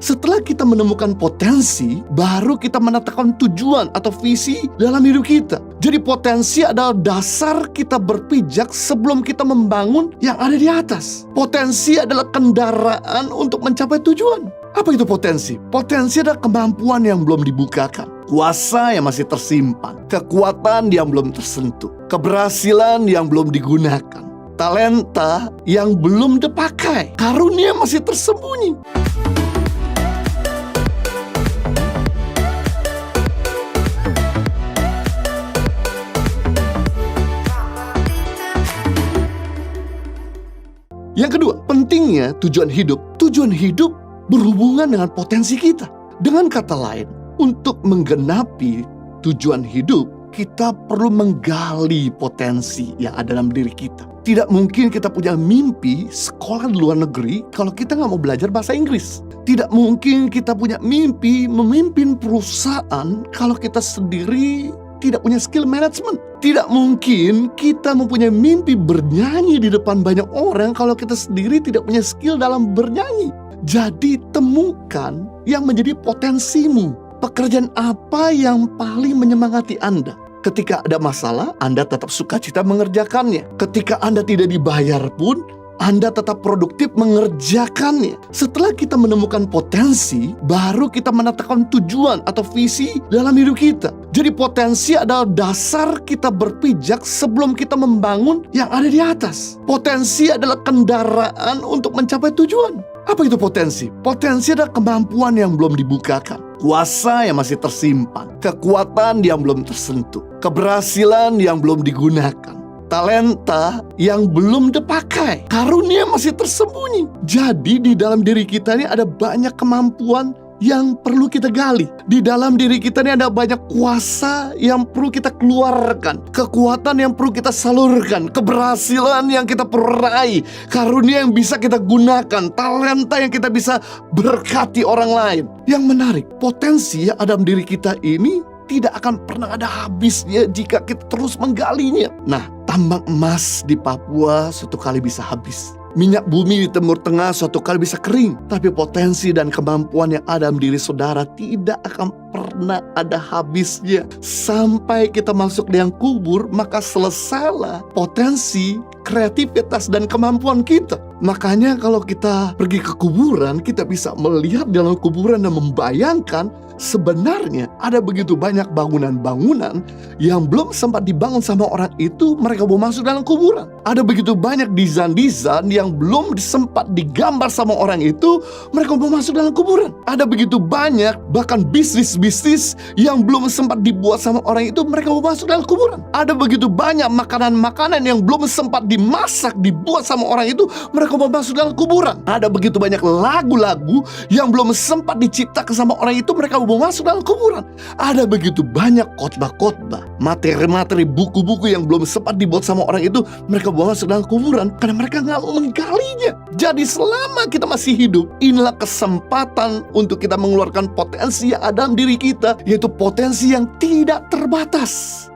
Setelah kita menemukan potensi, baru kita menetapkan tujuan atau visi dalam hidup kita. Jadi potensi adalah dasar kita berpijak sebelum kita membangun yang ada di atas. Potensi adalah kendaraan untuk mencapai tujuan. Apa itu potensi? Potensi adalah kemampuan yang belum dibukakan, kuasa yang masih tersimpan, kekuatan yang belum tersentuh, keberhasilan yang belum digunakan, talenta yang belum dipakai, karunia masih tersembunyi. Yang kedua, pentingnya tujuan hidup. Tujuan hidup berhubungan dengan potensi kita. Dengan kata lain, untuk menggenapi tujuan hidup, kita perlu menggali potensi yang ada dalam diri kita. Tidak mungkin kita punya mimpi sekolah di luar negeri kalau kita nggak mau belajar bahasa Inggris. Tidak mungkin kita punya mimpi memimpin perusahaan kalau kita sendiri tidak punya skill management. Tidak mungkin kita mempunyai mimpi bernyanyi di depan banyak orang kalau kita sendiri tidak punya skill dalam bernyanyi. Jadi temukan yang menjadi potensimu. Pekerjaan apa yang paling menyemangati Anda? Ketika ada masalah, Anda tetap sukacita mengerjakannya. Ketika Anda tidak dibayar pun, Anda tetap produktif mengerjakannya. Setelah kita menemukan potensi, baru kita menetapkan tujuan atau visi dalam hidup kita. Jadi potensi adalah dasar kita berpijak sebelum kita membangun yang ada di atas. Potensi adalah kendaraan untuk mencapai tujuan. Apa itu potensi? Potensi adalah kemampuan yang belum dibukakan, kuasa yang masih tersimpan, kekuatan yang belum tersentuh, keberhasilan yang belum digunakan, talenta yang belum dipakai, karunia masih tersembunyi. Jadi di dalam diri kita ini ada banyak kemampuan yang perlu kita gali. Di dalam diri kita ini ada banyak kuasa yang perlu kita keluarkan, kekuatan yang perlu kita salurkan, keberhasilan yang kita perlu raih, karunia yang bisa kita gunakan, talenta yang kita bisa berkati orang lain. Yang menarik, potensi yang ada dalam diri kita ini tidak akan pernah ada habisnya jika kita terus menggalinya. Nah, tambang emas di Papua suatu kali bisa habis. Minyak bumi di Timur Tengah suatu kali bisa kering. Tapi potensi dan kemampuan yang ada dalam diri saudara tidak akan pernah ada habisnya. Sampai kita masuk di yang kubur, maka selesailah potensi, kreativitas, dan kemampuan kita. Makanya kalau kita pergi ke kuburan, kita bisa melihat dalam kuburan dan membayangkan sebenarnya ada begitu banyak bangunan-bangunan yang belum sempat dibangun sama orang itu, mereka mau masuk dalam kuburan. Ada begitu banyak desain-desain yang belum sempat digambar sama orang itu, mereka mau masuk dalam kuburan. Ada begitu banyak bahkan bisnis-bisnis yang belum sempat dibuat sama orang itu, mereka mau masuk dalam kuburan. Ada begitu banyak makanan-makanan yang belum sempat dimasak, dibuat sama orang itu, mereka mau masuk dalam kuburan. Ada begitu banyak lagu-lagu yang belum sempat diciptakan sama orang itu, mereka mau masuk dalam kuburan. Ada begitu banyak khotbah-khotbah, materi-materi, buku-buku yang belum sempat dibuat sama orang itu, mereka mau masuk dalam kuburan karena mereka nggak mau menggalinya. Jadi selama kita masih hidup, inilah kesempatan untuk kita mengeluarkan potensi yang ada dalam diri kita, yaitu potensi yang tidak terbatas.